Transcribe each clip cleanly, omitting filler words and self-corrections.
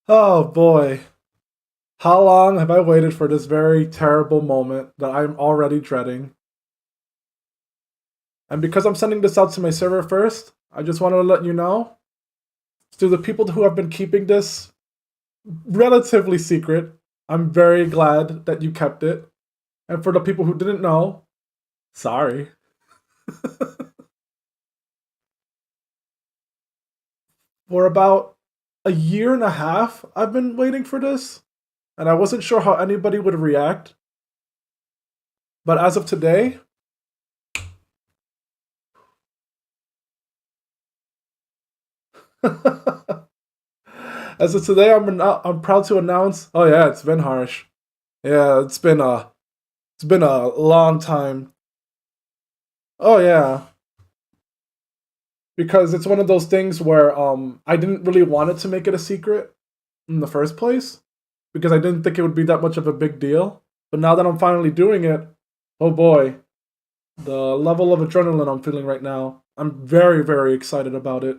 Oh boy. How long have I waited for this very terrible moment that I'm already dreading? And because I'm sending this out to my server first, I just want to let you know, to the people who have been keeping this relatively secret, I'm very glad that you kept it. And for the people who didn't know, sorry. For about a year and a half, I've been waiting for this, and I wasn't sure how anybody would react. But as of today, I'm proud to announce. Oh yeah, it's been harsh. Yeah, it's been a long time. Oh yeah, because it's one of those things where I didn't really want it to make it a secret in the first place because I didn't think it would be that much of a big deal. But now that I'm finally doing it, oh boy, the level of adrenaline I'm feeling right now, I'm very, very excited about it,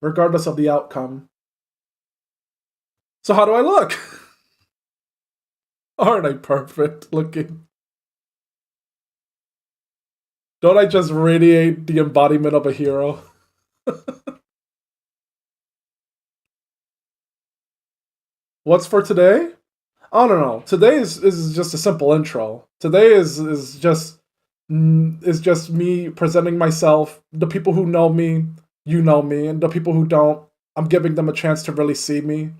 regardless of the outcome. So, how do I look? Aren't I perfect looking? Don't I just radiate the embodiment of a hero? What's for today? Oh no no. Today is just a simple intro. Today is just me presenting myself. The people who know me, you know me, and the people who don't, I'm giving them a chance to really see me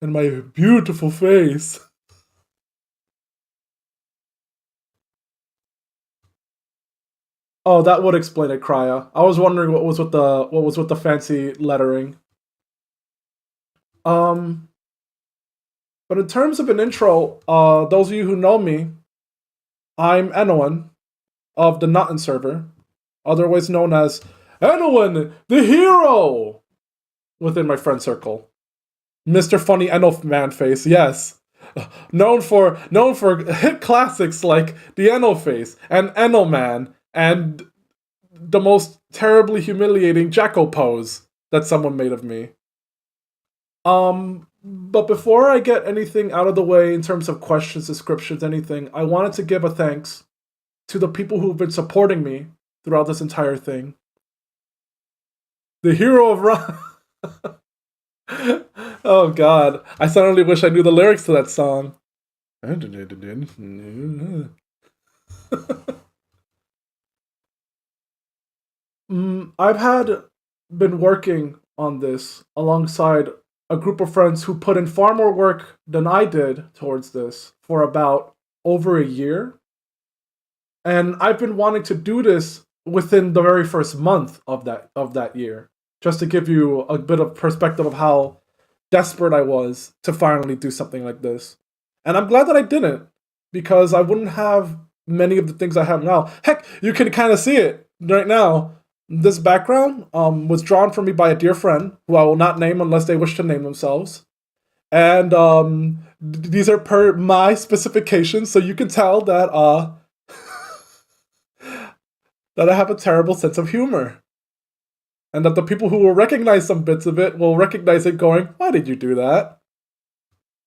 and my beautiful face. Oh, that would explain it, Krya. I was wondering what was with the fancy lettering. Um, but in terms of an intro, those of you who know me, I'm Enowan of the Nuttin server, otherwise known as Enowan the Hero within my friend circle. Mr. Funny Eno Man Face, yes. Known for hit classics like the Eno Face and Eno Man and the most terribly humiliating Jacko pose that someone made of me. But before I get anything out of the way in terms of questions, descriptions, anything, I wanted to give a thanks to the people who've been supporting me throughout this entire thing. The hero of Run. Oh God, I suddenly wish I knew the lyrics to that song. I've had been working on this alongside a group of friends who put in far more work than I did towards this for about over a year. And I've been wanting to do this within the very first month of that year, just to give you a bit of perspective of how desperate I was to finally do something like this. And I'm glad that I didn't, because I wouldn't have many of the things I have now. Heck, you can kind of see it right now. This background was drawn for me by a dear friend who I will not name unless they wish to name themselves. And these are per my specifications, so you can tell that that I have a terrible sense of humor. And that the people who will recognize some bits of it will recognize it going, why did you do that?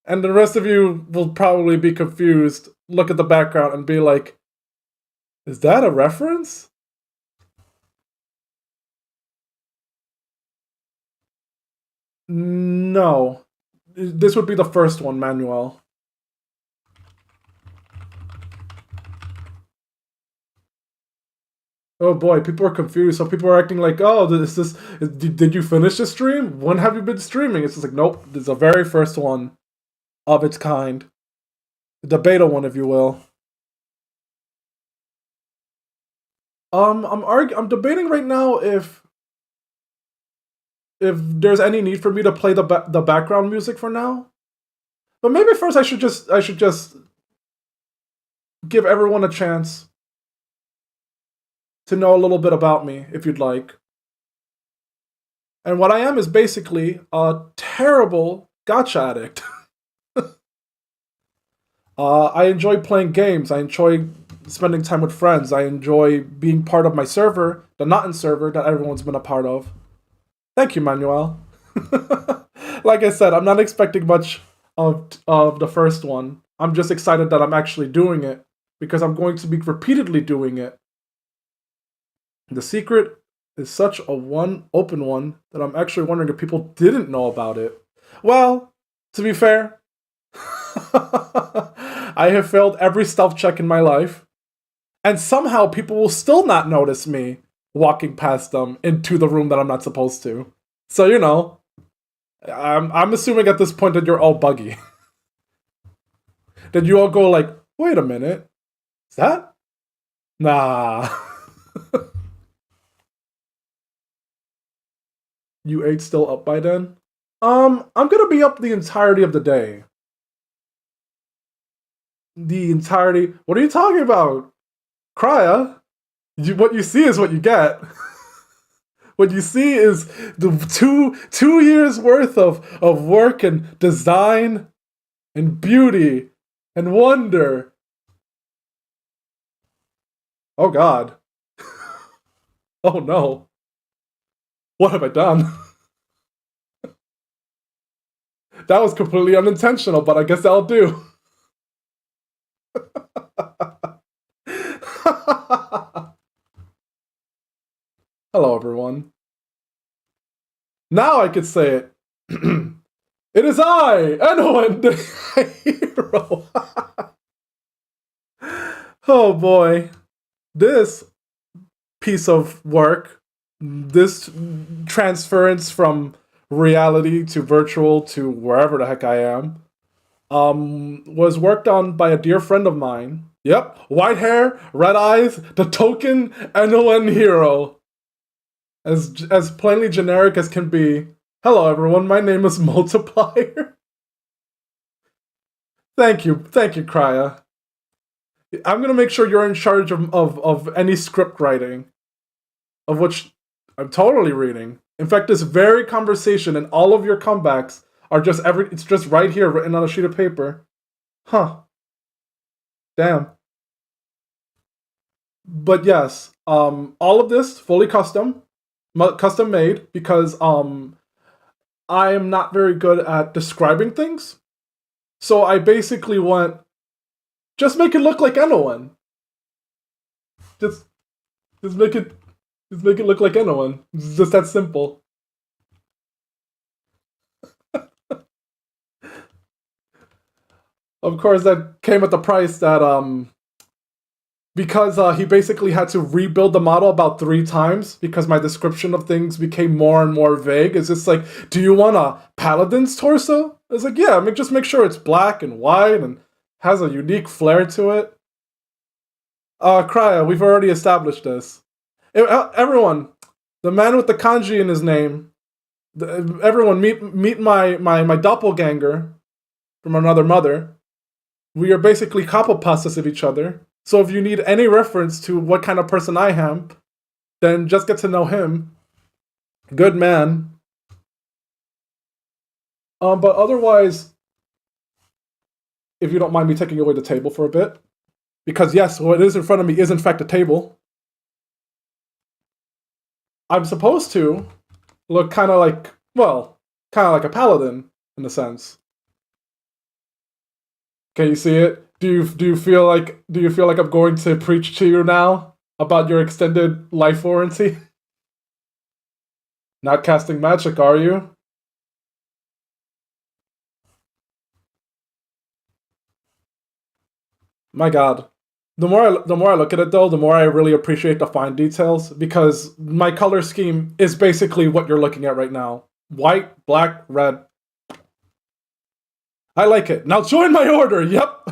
And the rest of you will probably be confused, look at the background, and be like, is that a reference? No. This would be the first one, Manuel. Oh boy, people are confused. So people are acting like, "Oh, did you finish the stream? When have you been streaming?" It's just like, nope, this is the very first one of its kind, the beta one, if you will. I'm debating right now if there's any need for me to play the background music for now. But maybe first I should just give everyone a chance to know a little bit about me, if you'd like. And what I am is basically a terrible gotcha addict. I enjoy playing games. I enjoy spending time with friends. I enjoy being part of my server, the Not in server that everyone's been a part of. Thank you, Manuel. Like I said, I'm not expecting much of the first one. I'm just excited that I'm actually doing it because I'm going to be repeatedly doing it. The secret is such a one open one that I'm actually wondering if people didn't know about it. Well, to be fair, I have failed every stealth check in my life, and somehow people will still not notice me walking past them into the room that I'm not supposed to. So I'm assuming at this point that you're all buggy. Did you all go like, wait a minute, is that? Nah. You eight still up by then? I'm gonna be up the entirety of the day. The entirety. What are you talking about? Krya? What you see is what you get. What you see is the two years worth of work and design and beauty and wonder. Oh God. Oh no. What have I done? That was completely unintentional, but I guess that'll do. Hello, everyone. Now I could say it. It is I, Enowen, the hero. Oh boy. This piece of work, this transference from reality to virtual to wherever the heck I am, was worked on by a dear friend of mine. Yep, white hair, red eyes, the token Enowen hero. As plainly generic as can be. Hello everyone, my name is Multiplier. Thank you, Krya. I'm gonna make sure you're in charge of any script writing, of which I'm totally reading. In fact, this very conversation and all of your comebacks are it's just right here written on a sheet of paper. Huh. Damn. But yes, all of this fully custom made because I am not very good at describing things. So I basically went, just make it look like Enowen. Just just make it look like Enowen. It's just that simple. Of course, that came at the price that because he basically had to rebuild the model about 3 times because my description of things became more and more vague. It's just like, do you want a paladin's torso? It's like, yeah, just make sure it's black and white and has a unique flair to it. Krya, we've already established this. Everyone, the man with the kanji in his name, everyone meet my doppelganger from another mother. We are basically kapopastas of each other. So if you need any reference to what kind of person I am, then just get to know him. Good man. But otherwise, if you don't mind me taking away the table for a bit, because yes, what is in front of me is in fact a table. I'm supposed to look kind of like a paladin in a sense. Can you see it? Do you feel like I'm going to preach to you now about your extended life warranty? Not casting magic, are you? My God. The more I look at it though, the more I really appreciate the fine details because my color scheme is basically what you're looking at right now. White, black, red. I like it. Now join my order. Yep.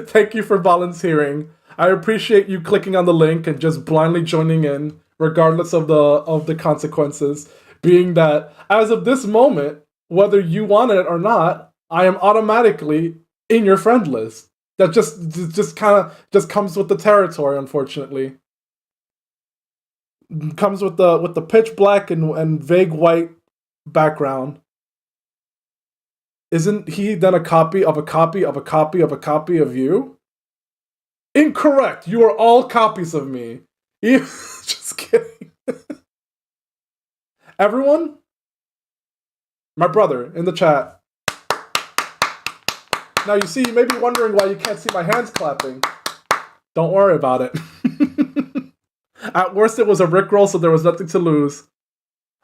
Thank you for volunteering. I appreciate you clicking on the link and just blindly joining in, regardless of the consequences. Being that as of this moment, whether you want it or not, I am automatically in your friend list. That just kind of just comes with the territory, unfortunately. Comes with the pitch black and vague white background. Isn't he then a copy of a copy of a copy of a copy of you? Incorrect. You are all copies of me. Just kidding. Everyone, my brother in the chat. Now you see, you may be wondering why you can't see my hands clapping. Don't worry about it. At worst, it was a rickroll, so there was nothing to lose.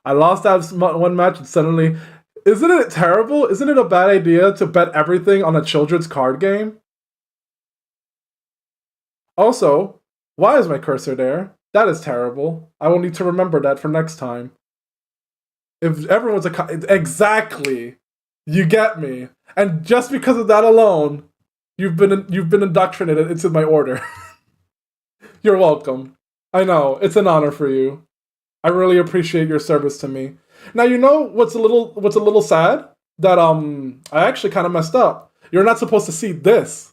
I lost that one match, and suddenly... Isn't it terrible? Isn't it a bad idea to bet everything on a children's card game? Also, why is my cursor there? That is terrible. I will need to remember that for next time. If everyone's exactly, you get me. And just because of that alone, you've been indoctrinated into my order. You're welcome. I know, it's an honor for you. I really appreciate your service to me. Now you know what's a little sad? That I actually kind of messed up. You're not supposed to see this.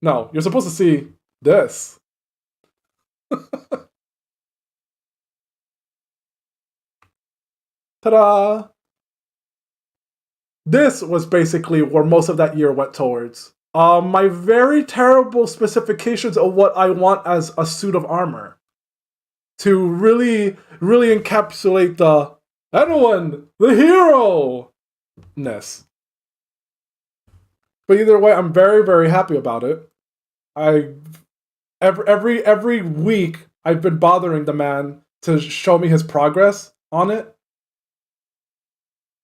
No, you're supposed to see this. Ta-da! This was basically where most of that year went towards. My very terrible specifications of what I want as a suit of armor. To really encapsulate the Edwin, the hero-ness. But either way, I'm very happy about it. Every week I've been bothering the man to show me his progress on it.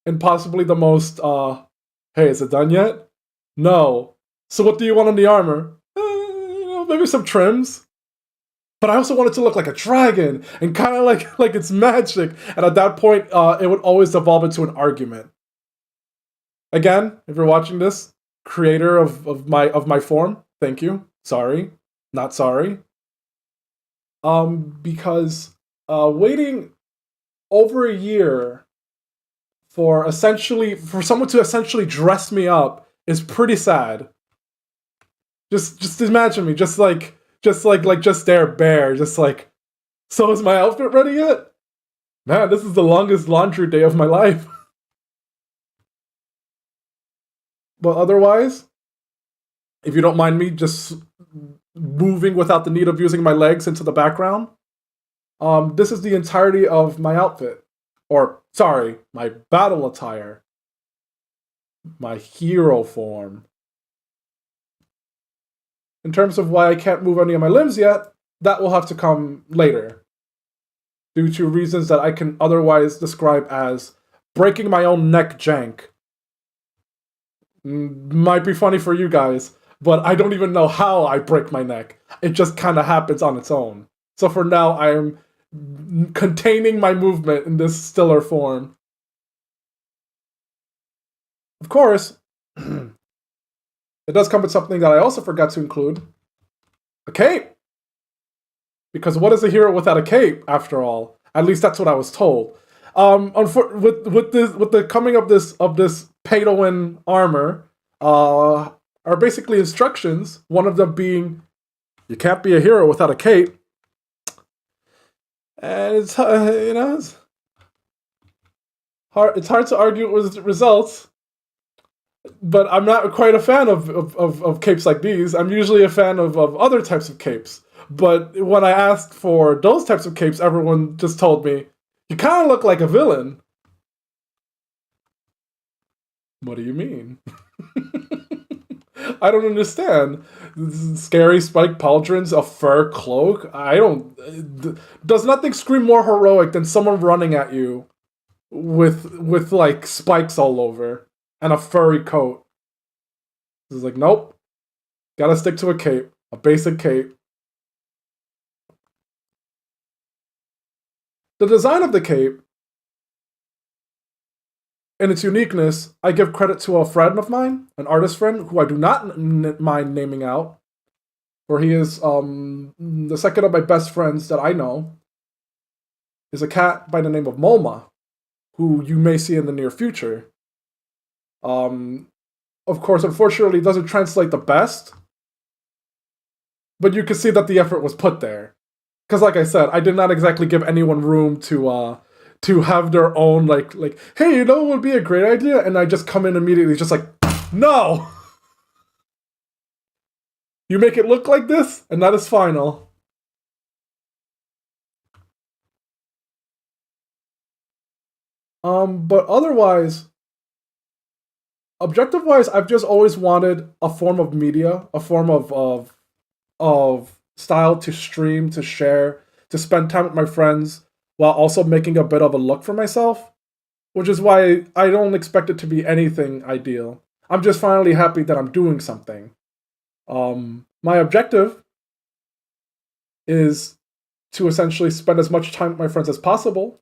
And possibly the most, hey, is it done yet? No. So what do you want on the armor? Maybe some trims. But I also want it to look like a dragon, and kind of like it's magic. And at that point, it would always devolve into an argument. Again, if you're watching this, creator of my form, thank you. Sorry, not sorry. Because waiting over a year for someone to essentially dress me up is pretty sad. Just imagine me, just there, bare, just like, so is my outfit ready yet? Man, this is the longest laundry day of my life. But otherwise, if you don't mind me just moving without the need of using my legs into the background, this is the entirety of my outfit. Or, sorry, my battle attire. My hero form. In terms of why I can't move any of my limbs yet, that will have to come later. Due to reasons that I can otherwise describe as breaking my own neck jank. Might be funny for you guys, but I don't even know how I break my neck. It just kind of happens on its own. So for now, I am containing my movement in this stiller form. Of course, it does come with something that I also forgot to include. A cape! Because what is a hero without a cape, after all? At least that's what I was told. With the coming of this pay-to-win armor, are basically instructions, one of them being, you can't be a hero without a cape. And it's it's hard to argue with the results, but I'm not quite a fan of capes like these. I'm usually a fan of other types of capes. But when I asked for those types of capes, everyone just told me, you kind of look like a villain. What do you mean? I don't understand. Scary spiked pauldrons, a fur cloak. Does nothing scream more heroic than someone running at you with like spikes all over and a furry coat? It's like, nope. Gotta stick to a cape, a basic cape. The design of the cape and its uniqueness, I give credit to a friend of mine, an artist friend, who I do not mind naming out, for he is the second of my best friends that I know, is a cat by the name of Molma, who you may see in the near future. Of course, unfortunately, it doesn't translate the best, but you can see that the effort was put there. Because like I said, I did not exactly give anyone room to have their own, like, hey, you know what would be a great idea? And I just come in immediately just like, no! You make it look like this, and that is final. But otherwise, objective wise, I've just always wanted a form of media, a form of style to stream, to share, to spend time with my friends while also making a bit of a look for myself, which is why I don't expect it to be anything ideal. I'm just finally happy that I'm doing something. My objective is to essentially spend as much time with my friends as possible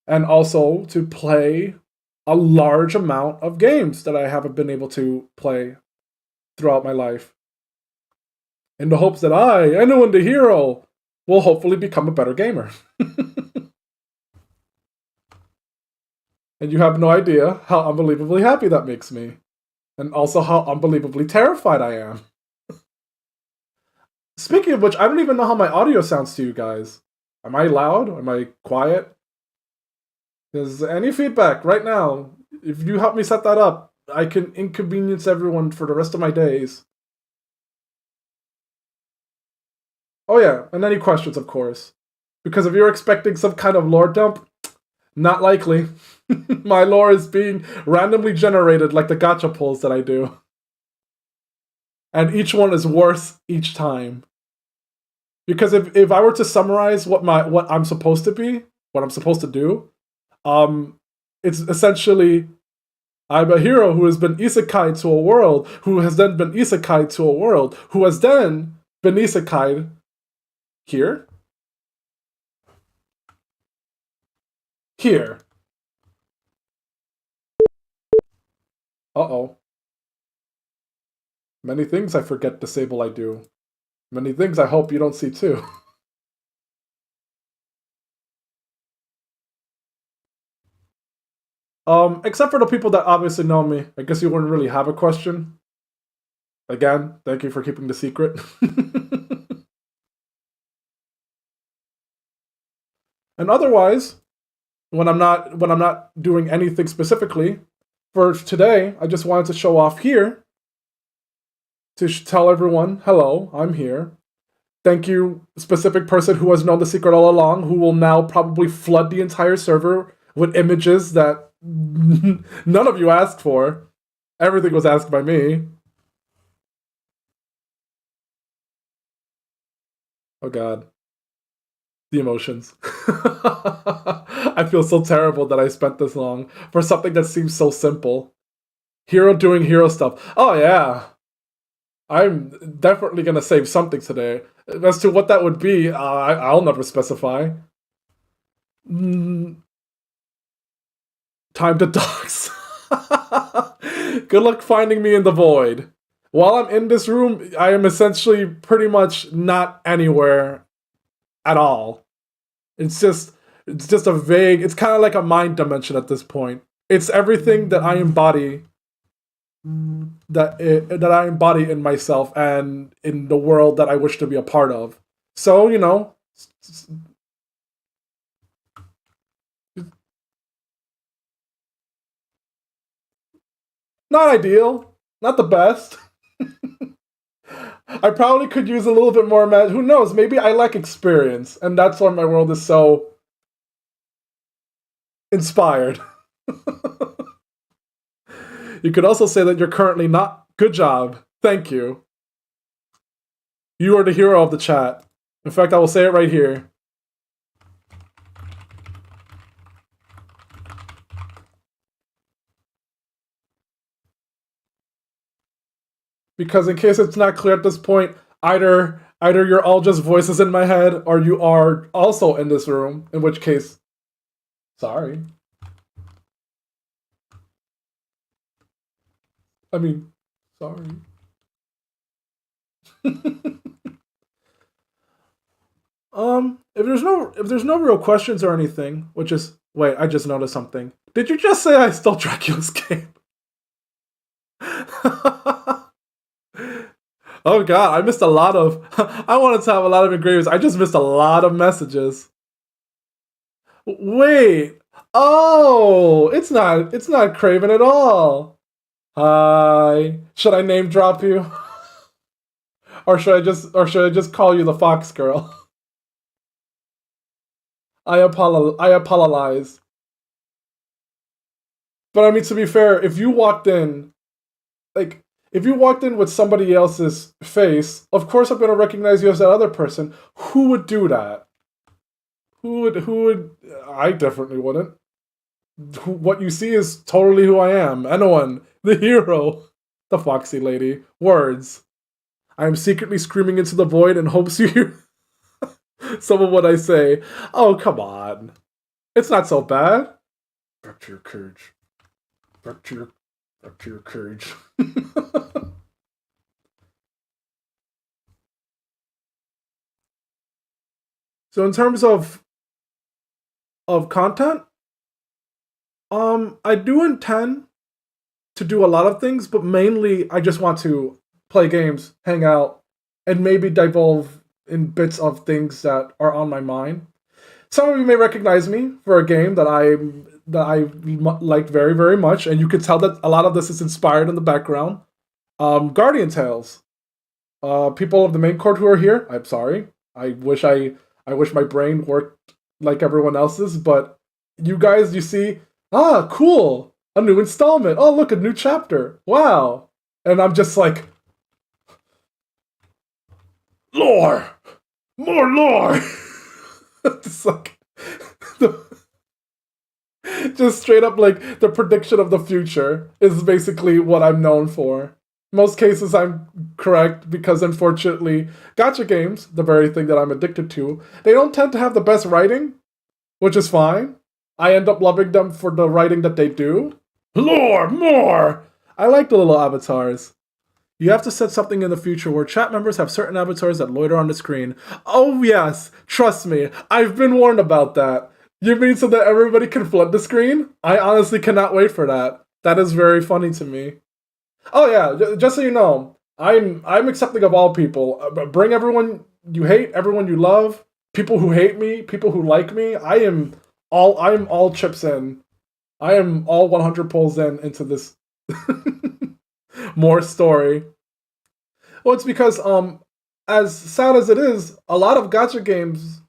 and also to play a large amount of games that I haven't been able to play throughout my life in the hopes that anyone the hero, will hopefully become a better gamer. And you have no idea how unbelievably happy that makes me. And also how unbelievably terrified I am. Speaking of which, I don't even know how my audio sounds to you guys. Am I loud? Am I quiet? Is any feedback right now? If you help me set that up, I can inconvenience everyone for the rest of my days. Oh yeah, and any questions, of course. Because if you're expecting some kind of lore dump, not likely. My lore is being randomly generated like the gacha pulls that I do. And each one is worse each time. Because if I were to summarize what I'm supposed to be, what I'm supposed to do, it's essentially I'm a hero who has been isekai to a world, who has then been isekai to a world, who has then been isekai here, here. Uh-oh. Many things I forget disable I do. Many things I hope you don't see too. Except for the people that obviously know me. I guess you wouldn't really have a question. Again, thank you for keeping the secret. And otherwise, when I'm not doing anything specifically, for today, I just wanted to show off here to tell everyone, hello, I'm here. Thank you, specific person who has known the secret all along, who will now probably flood the entire server with images that none of you asked for. Everything was asked by me. Oh god. The emotions. I feel so terrible that I spent this long for something that seems so simple. Hero doing hero stuff. Oh yeah. I'm definitely gonna save something today. As to what that would be, I'll never specify. Mm, time to dox. Good luck finding me in the void. While I'm in this room, I am essentially pretty much not anywhere at all. It's just a vague. It's kind of like a mind dimension at this point. It's everything that I embody. That I embody in myself and in the world that I wish to be a part of. So not ideal, not the best. I probably could use a little bit more who knows, maybe I lack experience, and that's why my world is so inspired. You could also say that you're currently not. Good job. Thank you. You are the hero of the chat. In fact, I will say it right here. Because in case it's not clear at this point, either you're all just voices in my head, or you are also in this room, in which case, sorry. I mean, sorry. If there's no real questions or anything, which is wait, I just noticed something. Did you just say I stole Dracula's game? Oh god, I missed a lot of. I wanted to have a lot of engravings. I just missed a lot of messages. Wait. Oh, it's not Craven at all. Hi. Should I name drop you? Or should I just call you the Fox Girl? I apologize. But I mean, to be fair, if you walked in, like, if you walked in with somebody else's face, of course I'm gonna recognize you as that other person. Who would do that? Who would? I definitely wouldn't. What you see is totally who I am. Anyone, the hero, the foxy lady. Words. I am secretly screaming into the void in hopes you hear some of what I say. Oh, come on. It's not so bad. Back to your courage. Back to your back to your courage. So in terms of content, I do intend to do a lot of things, but mainly I just want to play games, hang out, and maybe divulge in bits of things that are on my mind. Some of you may recognize me for a game that I liked very very much, and you can tell that a lot of this is inspired in the background. Guardian Tales. People of the main court who are here, I'm sorry. I wish my brain worked like everyone else's, but you guys, you see, cool, a new installment. Oh, look, a new chapter. Wow, and I'm just like, lore, more lore. It's like the just straight up like the prediction of the future is basically what I'm known for. Most cases I'm correct because unfortunately, gotcha games, the very thing that I'm addicted to, they don't tend to have the best writing, which is fine. I end up loving them for the writing that they do. Lore, more! I like the little avatars. You have to set something in the future where chat members have certain avatars that loiter on the screen. Oh, yes, trust me, I've been warned about that. You mean so that everybody can flood the screen? I honestly cannot wait for that. That is very funny to me. Oh yeah, just so you know, I'm accepting of all people. Bring everyone you hate, everyone you love, people who hate me, people who like me. I'm all chips in. I am all 100 pulls in into this more story. Well, it's because as sad as it is, a lot of gacha games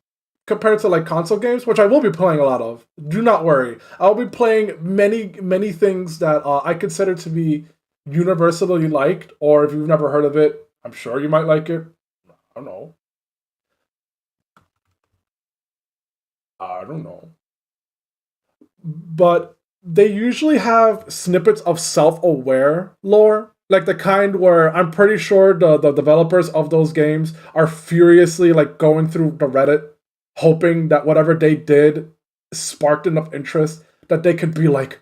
compared to like console games, which I will be playing a lot of. Do not worry, I'll be playing many things that I consider to be universally liked, or if you've never heard of it, I'm sure you might like it. I don't know. I don't know. But they usually have snippets of self-aware lore, like the kind where I'm pretty sure the developers of those games are furiously like going through the Reddit, hoping that whatever they did sparked enough interest that they could be like,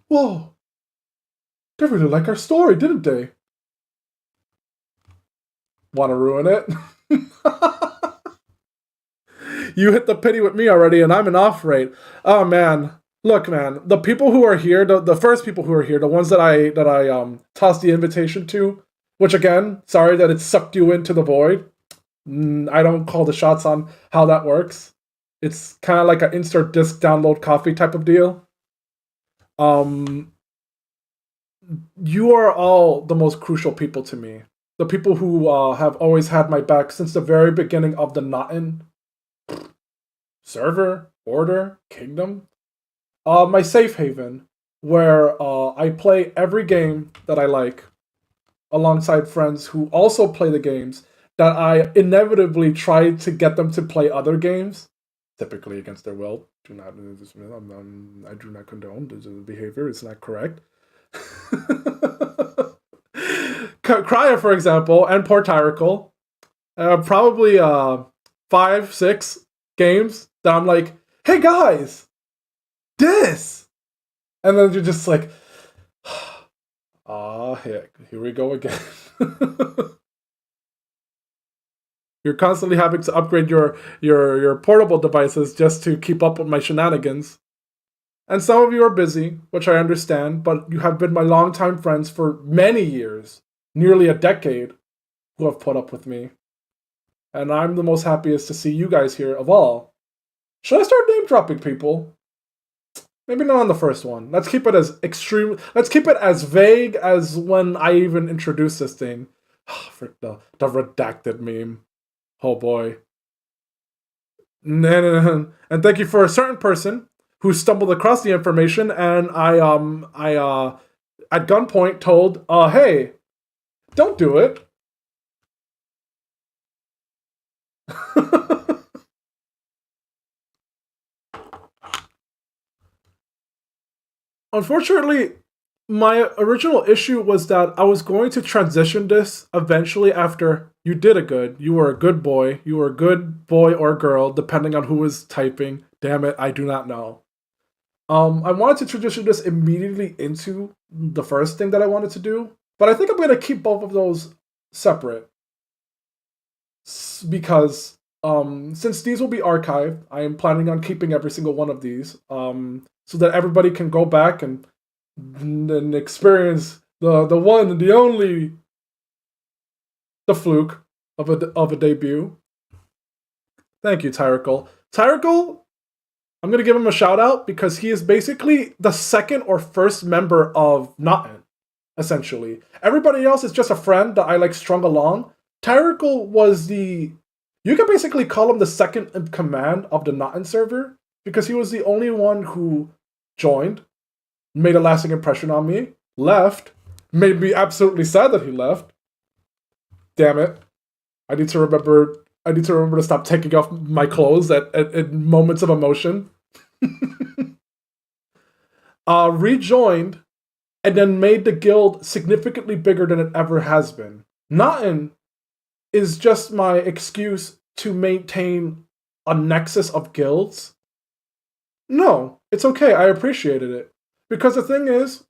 "Whoa, they really like our story, didn't they? Want to ruin it?" You hit the pity with me already, and I'm an off rate. Oh man, look, man, the people who are here, the first people who are here, the ones that I tossed the invitation to, which again, sorry that it sucked you into the void. I don't call the shots on how that works. It's kind of like an insert disc download coffee type of deal. Um, you are all the most crucial people to me. The people who have always had my back since the very beginning of the Notin server, order, kingdom. My safe haven, where I play every game that I like alongside friends who also play the games that I inevitably try to get them to play other games, typically against their will. Do not, I do not condone this behavior. It's not correct. Cryer, for example, and Portyrical, probably 5, 6 games that I'm like, hey guys, this, and then you're just like, ah, heck, here we go again. You're constantly having to upgrade your portable devices just to keep up with my shenanigans. And some of you are busy, which I understand, but you have been my longtime friends for many years, nearly a decade, who have put up with me. And I'm the most happiest to see you guys here of all. Should I start name dropping people? Maybe not on the first one. Let's keep it as extreme. Let's keep it as vague as when I even introduced this thing. For the redacted meme. Oh boy. And thank you for a certain person who stumbled across the information, and I at gunpoint told, hey, don't do it. Unfortunately, my original issue was that I was going to transition this eventually after you did a good. You were a good boy. You were a good boy or girl, depending on who was typing. Damn it, I do not know. I wanted to transition this immediately into the first thing that I wanted to do, but I think I'm going to keep both of those separate because since these will be archived, I am planning on keeping every single one of these so that everybody can go back and experience the one, the only, the fluke of a debut. Thank you, Tyrical. Tyrical, I'm gonna give him a shout out because he is basically the second or first member of Notin, essentially. Everybody else is just a friend that I like strung along. Tyrical was the, you can basically call him the second in command of the Notin server because he was the only one who joined, made a lasting impression on me, left, made me absolutely sad that he left. Damn it. I need to remember to stop taking off my clothes at moments of emotion. Rejoined and then made the guild significantly bigger than it ever has been. Notin is just my excuse to maintain a nexus of guilds. No, it's okay. I appreciated it. Because the thing is,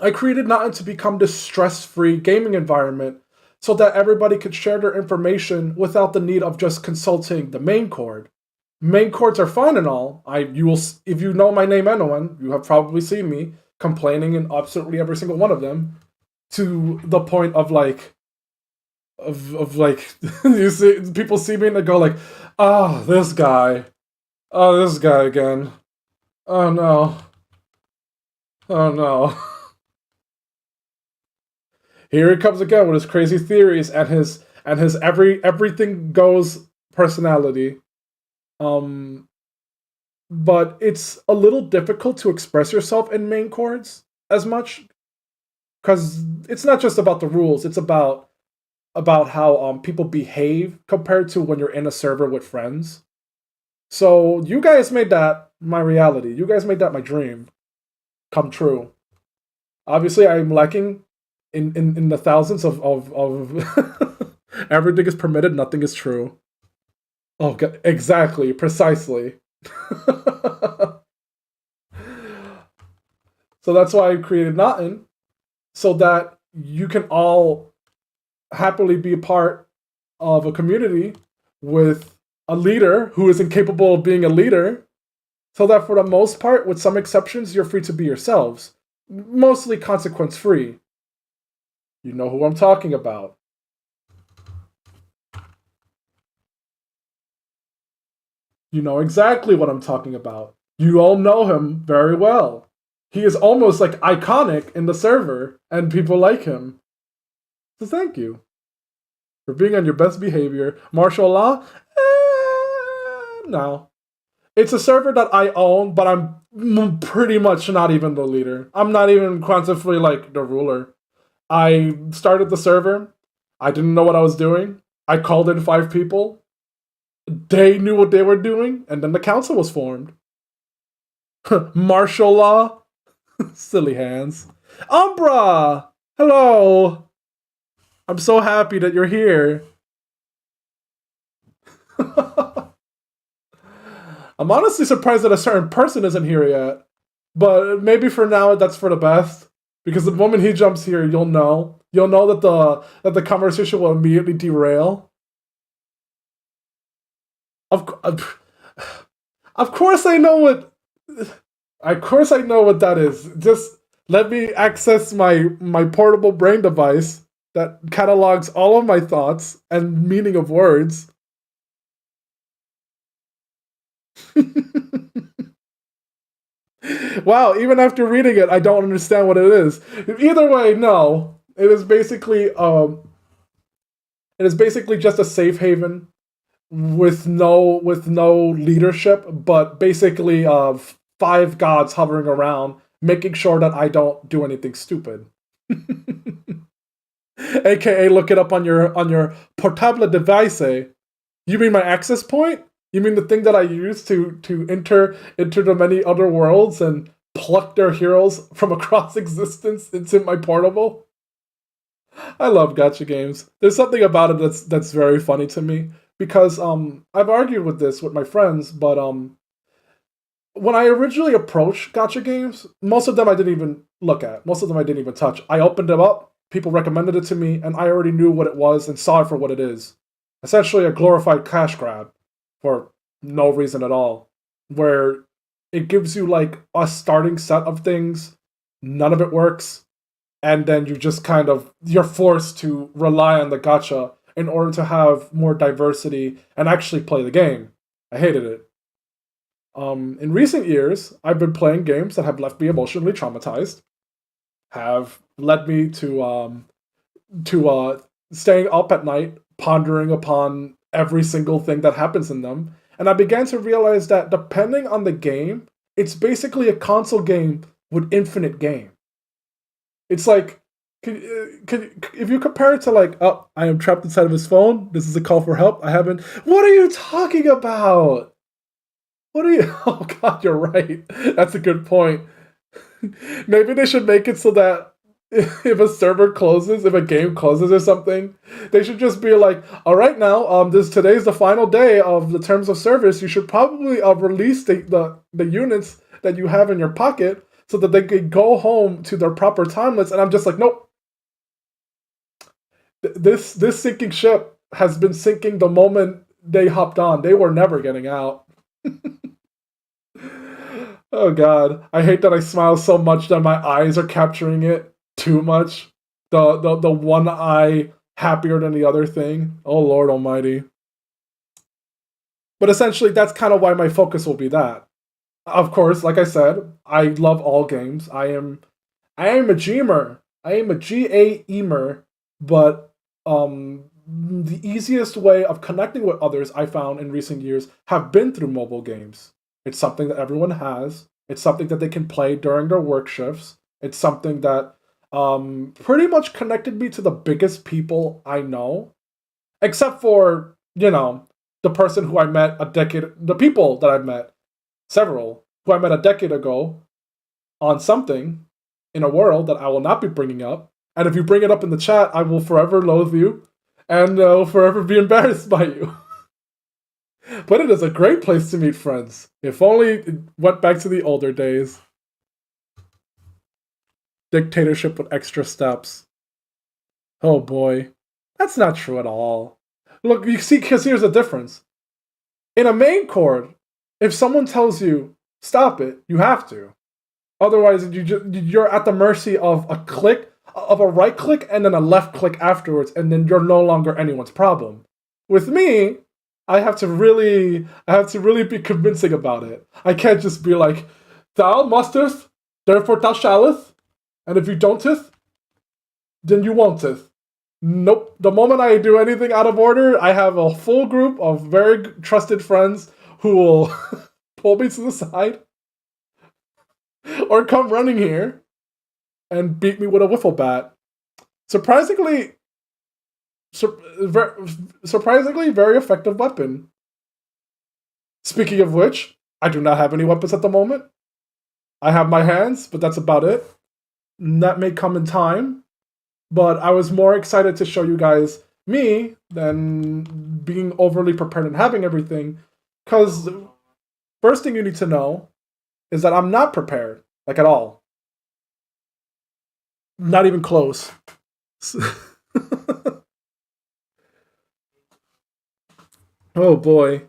I created Notin to become this stress-free gaming environment so that everybody could share their information without the need of just consulting the main cord. Main cords are fine and all. You will, if you know my name, anyone, you have probably seen me complaining in absolutely every single one of them, to the point of like, you see people see me and they go like, oh, this guy, again, oh no, oh no. Here he comes again with his crazy theories and his everything goes personality. Um, but it's a little difficult to express yourself in main chords as much because it's not just about the rules. It's about how people behave compared to when you're in a server with friends. So you guys made that my reality. You guys made that my dream come true. Obviously, I'm lacking in the thousands of everything is permitted, nothing is true. Oh, God, exactly, precisely. So that's why I created Notin, so that you can all happily be a part of a community with a leader who is incapable of being a leader, so that for the most part, with some exceptions, you're free to be yourselves. Mostly consequence free. You know who I'm talking about. You know exactly what I'm talking about. You all know him very well. He is almost like iconic in the server, and people like him. So thank you for being on your best behavior. Martial law? No. It's a server that I own, but I'm pretty much not even the leader. I'm not even quantitatively like the ruler. I started the server. I didn't know what I was doing. I called in 5 people. They knew what they were doing, and then the council was formed. Martial law? Silly hands. Umbra! Hello! I'm so happy that you're here. I'm honestly surprised that a certain person isn't here yet. But maybe for now that's for the best. Because the moment he jumps here, you'll know. You'll know that the conversation will immediately derail. Of of course I know what of course I know what that is. Just let me access my portable brain device that catalogs all of my thoughts and meaning of words. Wow, even after reading it, I don't understand what it is. Either way, no. It is basically just a safe haven with no leadership, but basically of five gods hovering around, making sure that I don't do anything stupid. AKA look it up on your portable device. You mean my access point? You mean the thing that I use to enter the many other worlds and pluck their heroes from across existence into my portable? I love gacha games. There's something about it that's very funny to me because I've argued with this with my friends, but when I originally approached gacha games, most of them I didn't even look at. Most of them I didn't even touch. I opened them up, people recommended it to me, and I already knew what it was and saw it for what it is. Essentially a glorified cash grab for no reason at all. Where it gives you like a starting set of things, none of it works, and then you just kind of you're forced to rely on the gacha in order to have more diversity and actually play the game. I hated it. In recent years, I've been playing games that have left me emotionally traumatized, have led me to staying up at night, pondering upon every single thing that happens in them, and I began to realize that depending on the game, it's basically a console game with infinite game. It's like, if you compare it to like, oh, I am trapped inside of his phone. This is a call for help. I haven't. What are you talking about? What are you? Oh God, you're right. That's a good point. Maybe they should make it so that if a server closes, if a game closes or something, they should just be like, all right, now, this today's the final day of the terms of service. You should probably release the units that you have in your pocket so that they could go home to their proper timelets. And I'm just like, nope. This sinking ship has been sinking the moment they hopped on. They were never getting out. Oh God, I hate that I smile so much that my eyes are capturing it too much. The one eye happier than the other thing. Oh Lord Almighty. But essentially, that's kind of why my focus will be that. Of course, like I said, I love all games. I am a Gmer. I am a GAEmer, but the easiest way of connecting with others I found in recent years have been through mobile games. It's something that everyone has. It's something that they can play during their work shifts. It's something that pretty much connected me to the biggest people I know, except for, the person who I met the people that I've met, several, who I met a decade ago on something in a world that I will not be bringing up. And if you bring it up in the chat, I will forever loathe you and will forever be embarrassed by you. But it is a great place to meet friends. If only it went back to the older days. Dictatorship with extra steps. Oh boy. That's not true at all. Look, you see, because here's the difference. In a main chord, if someone tells you, stop it, you have to. Otherwise, you're at the mercy of a click, of a right click, and then a left click afterwards, and then you're no longer anyone's problem. With me, I have to really be convincing about it. I can't just be like, thou mustest, therefore thou shallest, and if you don'teth, then you won'teth. Nope. The moment I do anything out of order, I have a full group of very trusted friends who will pull me to the side or come running here and beat me with a wiffle bat. Surprisingly, surprisingly very effective weapon. Speaking of which, I do not have any weapons at the moment. I have my hands, but that's about it. That may come in time, but I was more excited to show you guys me than being overly prepared and having everything, because first thing you need to know is that I'm not prepared, like at all. Not even close. Oh boy.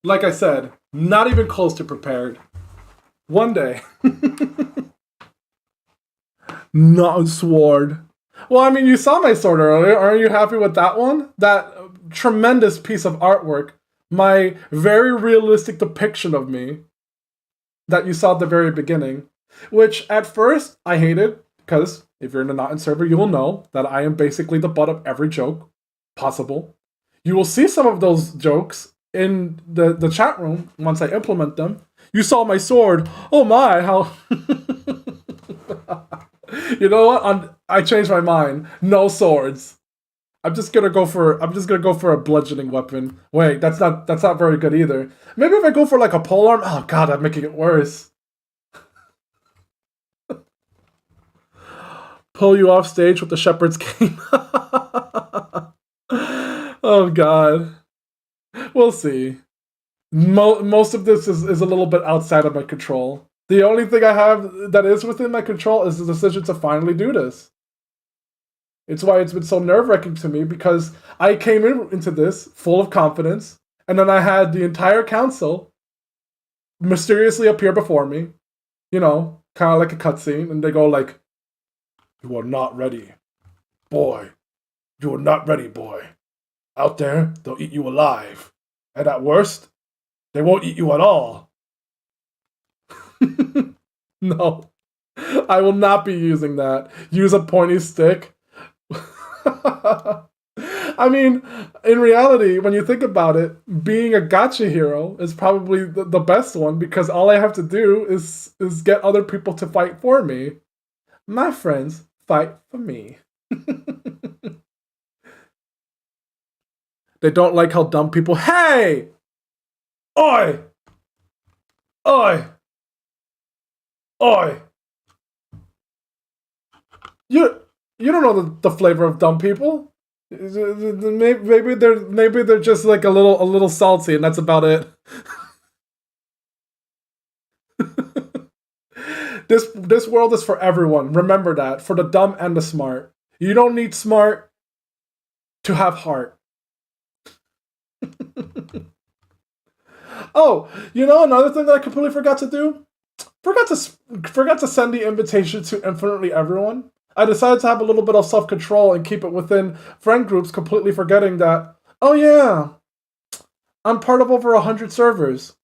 Like I said, not even close to prepared. One day. Not a sword. Well, I mean, you saw my sword earlier. Aren't you happy with that one? That tremendous piece of artwork. My very realistic depiction of me that you saw at the very beginning. Which at first I hated, because if you're in a not in server, you will know that I am basically the butt of every joke possible. You will see some of those jokes in the chat room once I implement them. You saw my sword. Oh my, how. You know what? I changed my mind. No swords. I'm just gonna go for a bludgeoning weapon. Wait, that's not very good either. Maybe if I go for like a polearm. Oh god, I'm making it worse. Pull you off stage with the shepherd's cane. Oh god. We'll see. Most of this is a little bit outside of my control. The only thing I have that is within my control is the decision to finally do this. It's why it's been so nerve-wracking to me, because I came into this full of confidence, and then I had the entire council mysteriously appear before me, kind of like a cutscene, and they go like, "You are not ready, boy. You are not ready, boy. Out there, they'll eat you alive. And at worst, they won't eat you at all." No. I will not be using that. Use a pointy stick. I mean, in reality, when you think about it, being a gacha hero is probably the best one, because all I have to do is get other people to fight for me. My friends fight for me. They don't like how dumb people. Hey! Oi! Oi! Oi! You don't know the flavor of dumb people. Maybe they're just like a little salty, and that's about it. This world is for everyone. Remember that, for the dumb and the smart. You don't need smart to have heart. Oh, another thing that I completely forgot to do? Forgot to send the invitation to infinitely everyone. I decided to have a little bit of self-control and keep it within friend groups, completely forgetting that, oh yeah, I'm part of over 100 servers.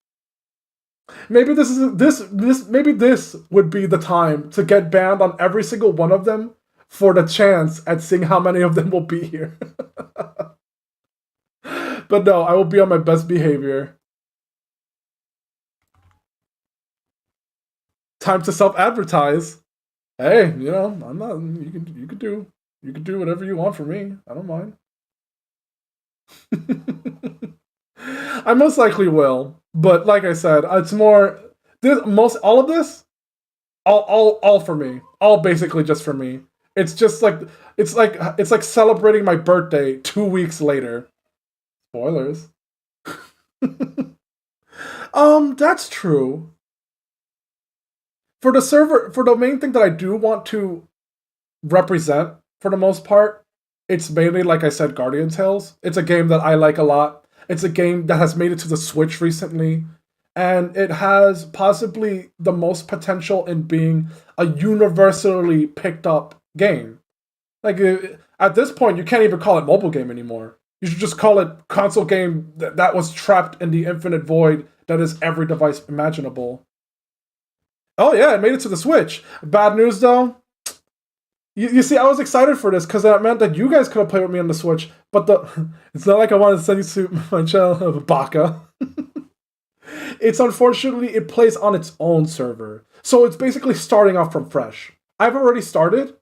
Maybe maybe this would be the time to get banned on every single one of them for the chance at seeing how many of them will be here. But no, I will be on my best behavior. Time to self-advertise. Hey, I'm not. You could do whatever you want for me. I don't mind. I most likely will, but like I said, it's more all of this, all for me, all basically just for me. It's just like it's like celebrating my birthday 2 weeks later. Spoilers. That's true. For the main thing that I do want to represent, for the most part, it's mainly, like I said, Guardian Tales. It's a game that I like a lot. It's a game that has made it to the Switch recently, and it has possibly the most potential in being a universally picked up game. Like, at this point, you can't even call it mobile game anymore. You should just call it console game that was trapped in the infinite void that is every device imaginable. Oh yeah, it made it to the Switch. Bad news though. You see, I was excited for this because that meant that you guys could have played with me on the Switch, but it's not like I wanted to send you to my channel, Baka. It's unfortunately, it plays on its own server. So it's basically starting off from fresh. I've already started,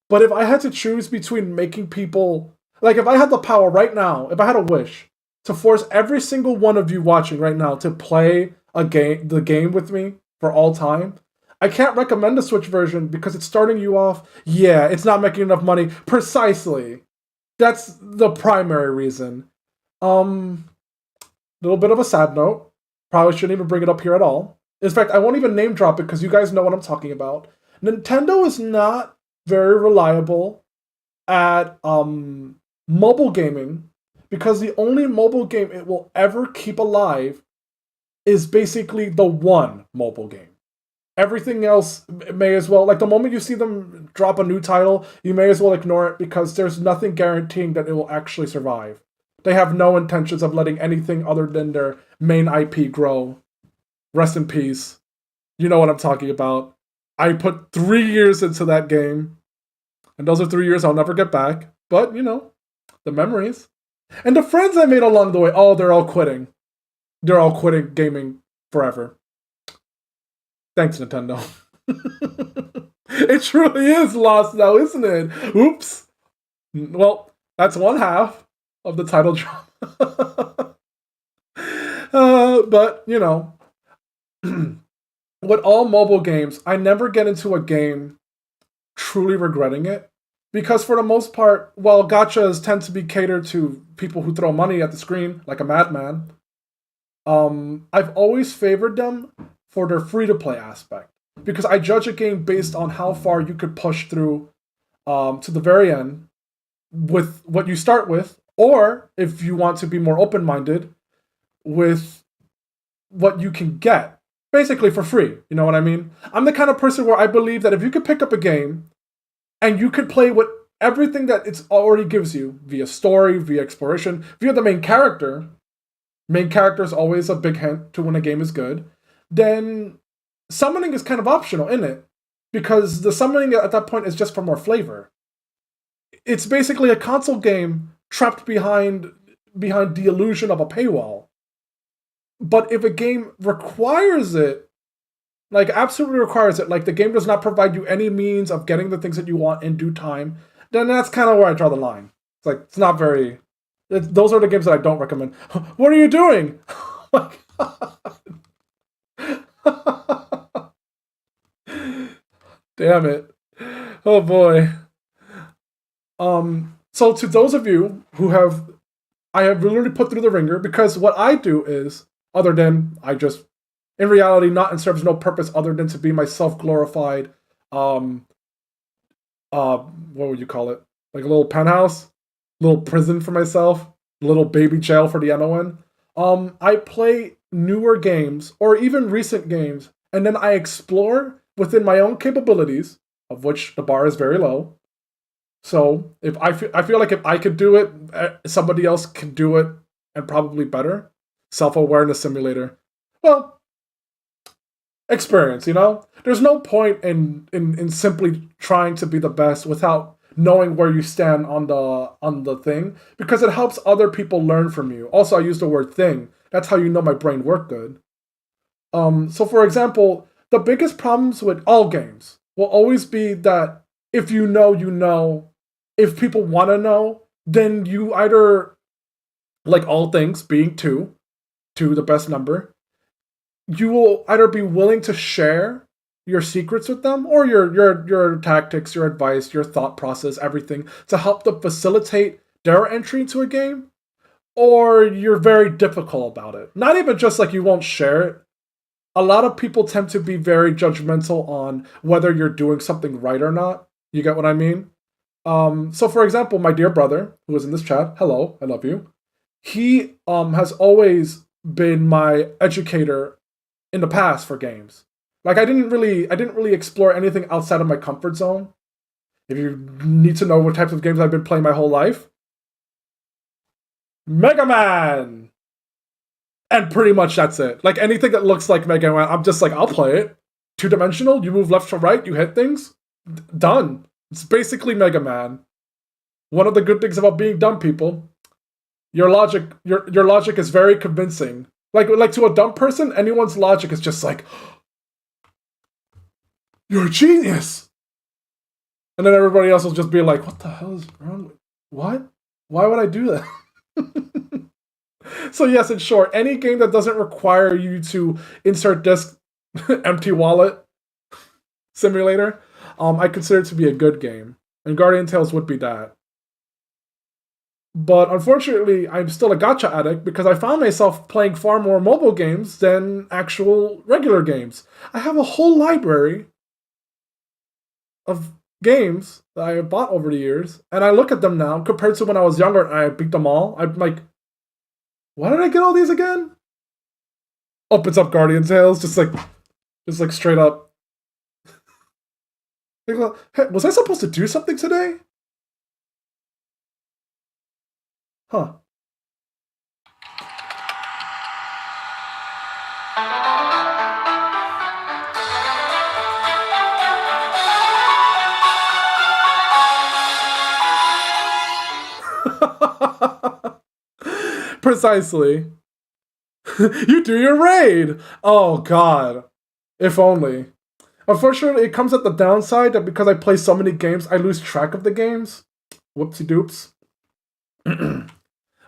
but if I had to choose between making people... Like, if I had the power right now, if I had a wish to force every single one of you watching right now to play the game with me for all time, I can't recommend the Switch version because it's starting you off. Yeah, it's not making enough money. Precisely. That's the primary reason. Little bit of a sad note. Probably shouldn't even bring it up here at all. In fact, I won't even name drop it because you guys know what I'm talking about. Nintendo is not very reliable at mobile gaming, because the only mobile game it will ever keep alive is basically the one mobile game. Everything else may as well, like the moment you see them drop a new title, you may as well ignore it because there's nothing guaranteeing that it will actually survive. They have no intentions of letting anything other than their main IP grow. Rest in peace. You know what I'm talking about. I put 3 years into that game, and those are 3 years I'll never get back. But, the memories. And the friends I made along the way, oh, they're all quitting. They're all quitting gaming forever. Thanks, Nintendo. It truly is lost now, isn't it? Oops. Well, that's one half of the title drop. But, with all mobile games, I never get into a game truly regretting it. Because for the most part, while gachas tend to be catered to people who throw money at the screen like a madman, I've always favored them for their free-to-play aspect. Because I judge a game based on how far you could push through to the very end with what you start with, or if you want to be more open-minded, with what you can get, basically for free. You know what I mean? I'm the kind of person where I believe that if you could pick up a game and you could play with everything that it already gives you via story, via exploration, via the main character. Main character is always a big hint to when a game is good. Then summoning is kind of optional, isn't it? Because the summoning at that point is just for more flavor. It's basically a console game trapped behind the illusion of a paywall. But if a game requires it, like absolutely requires it, like the game does not provide you any means of getting the things that you want in due time, then that's kind of where I draw the line. It's like, it's not very... those are the games that I don't recommend. What are you doing? Oh my god. Damn it. Oh boy. So to those of you who I have literally put through the ringer, because what I do is, other than I just, in reality, it serves no purpose other than to be my self-glorified, what would you call it? Like a little penthouse? Little prison for myself? Little baby jail for the NON? I play newer games, or even recent games, and then I explore within my own capabilities, of which the bar is very low. So if I feel like if I could do it, somebody else can do it, and probably better. Self-awareness simulator. Well, experience. There's no point in simply trying to be the best without knowing where you stand on the thing, because it helps other people learn from you. Also, I use the word thing. That's how you know my brain worked good. So for example, the biggest problems with all games will always be that if you know, you know. If people want to know, then you either, like all things being two, the best number, you will either be willing to share your secrets with them, or your tactics, your advice, your thought process, everything to help them facilitate their entry into a game, or you're very difficult about it. Not even just like you won't share it. A lot of people tend to be very judgmental on whether you're doing something right or not. You get what I mean? So for example, my dear brother, who is in this chat, hello, I love you. He has always been my educator in the past for games. Like I didn't really explore anything outside of my comfort zone. If you need to know what types of games I've been playing my whole life, Mega Man! And pretty much that's it. Like anything that looks like Mega Man, I'm just like, I'll play it. Two-dimensional, you move left to right, you hit things. Done. It's basically Mega Man. One of the good things about being dumb, people, your logic is very convincing. Like to a dumb person, anyone's logic is just like, you're a genius. And then everybody else will just be like, what the hell is wrong with what? Why would I do that? So yes, in short, any game that doesn't require you to insert disk, empty wallet simulator, I consider it to be a good game. And Guardian Tales would be that. But unfortunately, I'm still a gacha addict because I found myself playing far more mobile games than actual regular games. I have a whole library of games that I have bought over the years, and I look at them now compared to when I was younger and I beat them all. I'm like, why did I get all these again? Opens up Guardian Tales, just like straight up. Like, hey, was I supposed to do something today? Huh. Precisely. You do your raid! Oh god. If only. Unfortunately, it comes at the downside that because I play so many games, I lose track of the games. Whoopsie doops.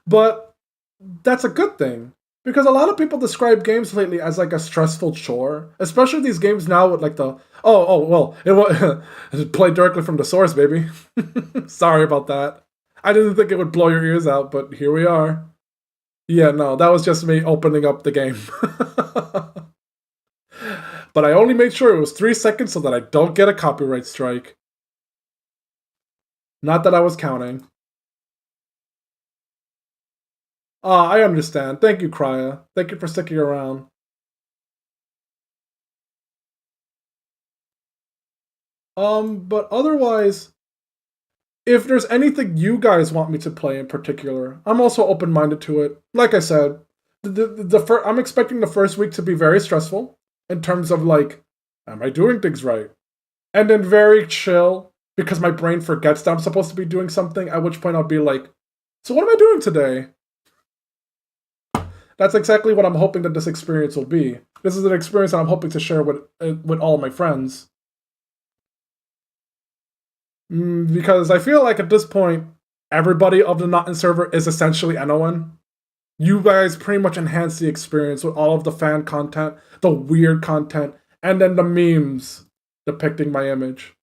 But that's a good thing. Because a lot of people describe games lately as like a stressful chore. Especially these games now with like the well, it was played directly from the source, baby. Sorry about that. I didn't think it would blow your ears out, but here we are. Yeah, no, that was just me opening up the game. But I only made sure it was 3 seconds so that I don't get a copyright strike. Not that I was counting. I understand. Thank you, Krya. Thank you for sticking around. But otherwise, if there's anything you guys want me to play in particular, I'm also open-minded to it. Like I said, I'm expecting the first week to be very stressful in terms of like, am I doing things right? And then very chill because my brain forgets that I'm supposed to be doing something. At which point I'll be like, so what am I doing today? That's exactly what I'm hoping that this experience will be. This is an experience that I'm hoping to share with all of my friends. Because I feel like at this point, everybody of the Not In server is essentially NON. You guys pretty much enhance the experience with all of the fan content, the weird content, and then the memes depicting my image.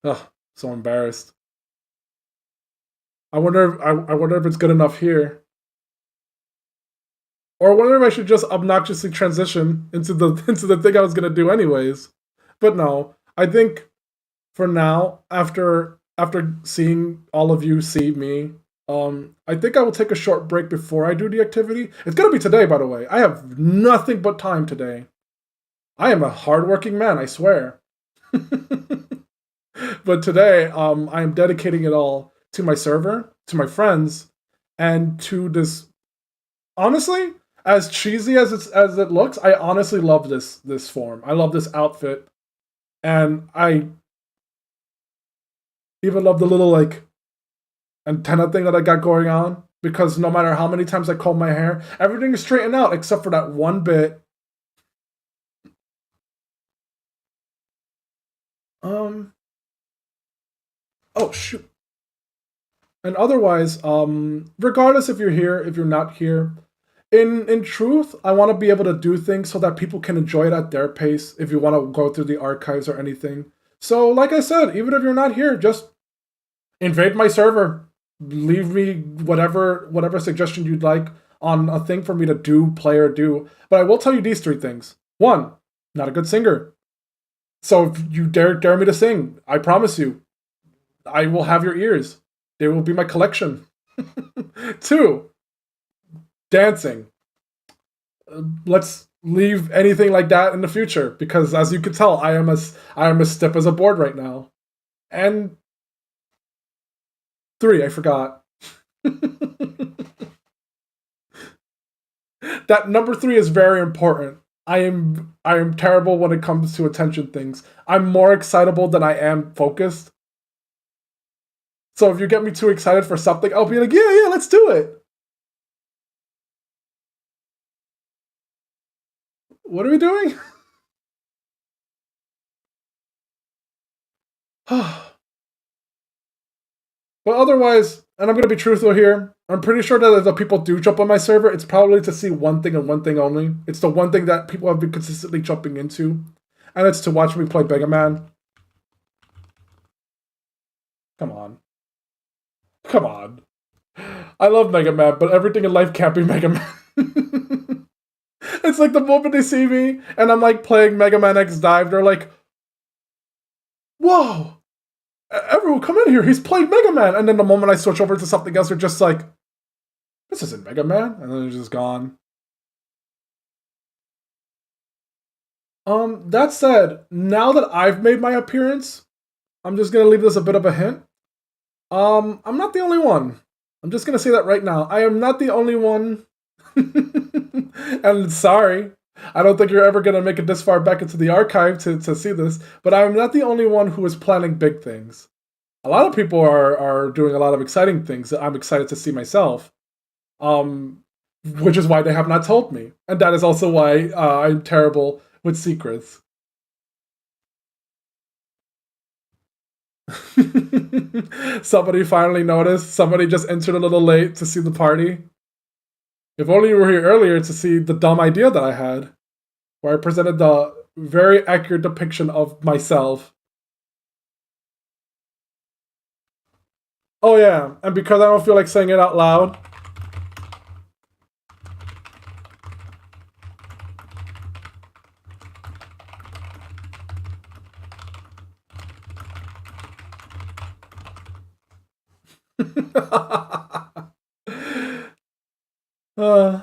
Ugh, so embarrassed. I wonder if it's good enough here. Or I wonder if I should just obnoxiously transition into the thing I was gonna do anyways. But no, I think for now, after seeing all of you see me, I think I will take a short break before I do the activity. It's gonna be today, by the way. I have nothing but time today. I am a hardworking man, I swear. But today, I am dedicating it all to my server, to my friends, and to this. Honestly, as cheesy as it looks, I honestly love this form. I love this outfit, and I even love the little like antenna thing that I got going on. Because no matter how many times I comb my hair, everything is straightened out except for that one bit. Oh shoot. And otherwise, regardless if you're here, if you're not here, in truth, I want to be able to do things so that people can enjoy it at their pace if you want to go through the archives or anything. So, like I said, even if you're not here, just invade my server. Leave me whatever suggestion you'd like on a thing for me to do, play, or do. But I will tell you these 3 things. 1, not a good singer. So if you dare me to sing, I promise you, I will have your ears. They will be my collection. 2, dancing. Let's leave anything like that in the future because, as you can tell, I am as stiff as a board right now. And 3, I forgot. That number 3 is very important. I am terrible when it comes to attention things. I'm more excitable than I am focused. So if you get me too excited for something, I'll be like, yeah, let's do it. What are we doing? But otherwise, and I'm going to be truthful here, I'm pretty sure that if the people do jump on my server, it's probably to see one thing and one thing only. It's the one thing that people have been consistently jumping into, and it's to watch me play Mega Man. Come on. Come on. I love Mega Man, but everything in life can't be Mega Man. It's like the moment they see me, and I'm like playing Mega Man X Dive, they're like, whoa! Everyone come in here, he's playing Mega Man! And then the moment I switch over to something else, they're just like, this isn't Mega Man, and then they're just gone. That said, now that I've made my appearance, I'm just gonna leave this a bit of a hint. I'm not the only one. I'm just gonna say that right now. I am not the only one. And sorry, I don't think you're ever gonna make it this far back into the archive to see this, but I'm not the only one who is planning big things. A lot of people are doing a lot of exciting things that I'm excited to see myself. Um, which is why they have not told me, and that is also why I'm terrible with secrets. Somebody finally noticed. Somebody just entered a little late to see the party. If only you were here earlier to see the dumb idea that I had, where I presented the very accurate depiction of myself. Oh yeah, and because I don't feel like saying it out loud. uh,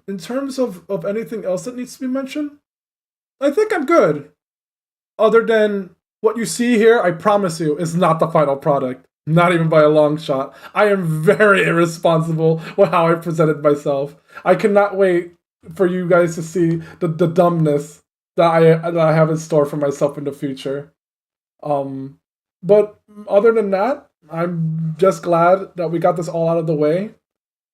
in terms of anything else that needs to be mentioned, I think I'm good. Other than what you see here, I promise you, is not the final product. Not even by a long shot. I am very irresponsible with how I presented myself. I cannot wait for you guys to see the dumbness that I have in store for myself in the future. Um, but other than that, I'm just glad that we got this all out of the way.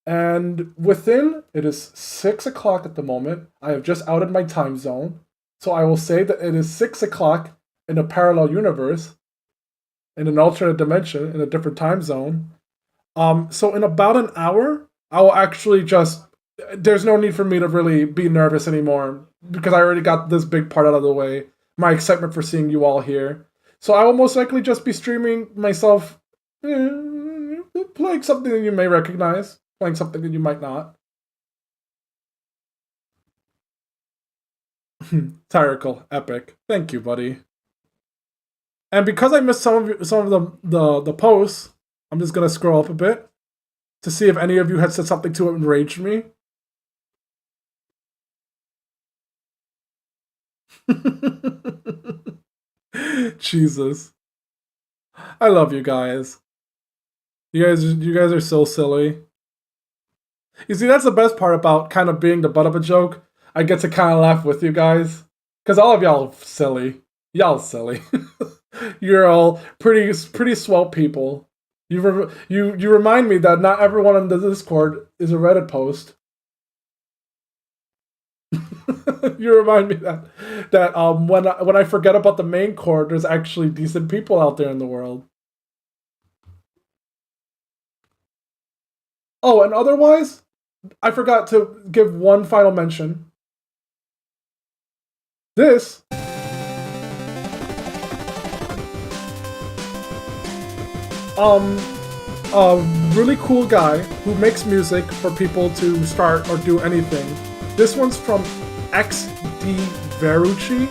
And within, it is 6 o'clock at the moment. I have just outed my time zone. So I will say that it is 6 o'clock in a parallel universe, in an alternate dimension, in a different time zone. So in about an hour, I will actually just. There's no need for me to really be nervous anymore because I already got this big part out of the way. My excitement for seeing you all here. So I will most likely just be streaming myself, playing something that you may recognize, playing something that you might not. Tyrical, epic. Thank you, buddy. And because I missed some of the posts, I'm just gonna scroll up a bit to see if any of you had said something to enrage me. Jesus, I love you guys. You guys are so silly. You see, that's the best part about kind of being the butt of a joke. I get to kind of laugh with you guys because all of y'all silly. Y'all silly. You're all pretty swell people. You remind me that not everyone on the Discord is a Reddit post. You remind me that when I forget about the main core, there's actually decent people out there in the world. Oh, and otherwise, I forgot to give one final mention. This um a really cool guy who makes music for people to start or do anything. This one's from XD Verucci.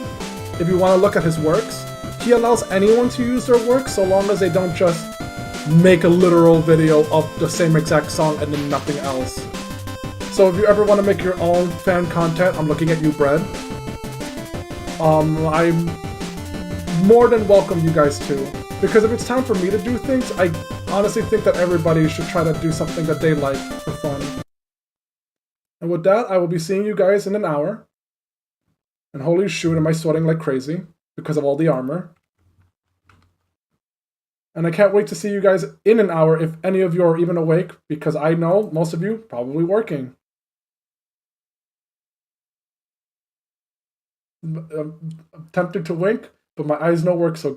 If you want to look at his works, he allows anyone to use their work so long as they don't just make a literal video of the same exact song and then nothing else. So if you ever want to make your own fan content, I'm looking at you, Bread. I'm more than welcome you guys to. Because if it's time for me to do things, I honestly think that everybody should try to do something that they like for fun. And with that, I will be seeing you guys in an hour. And holy shoot, am I sweating like crazy because of all the armor. And I can't wait to see you guys in an hour if any of you are even awake, because I know most of you probably working. I'm tempted to wink, but my eyes don't work so good.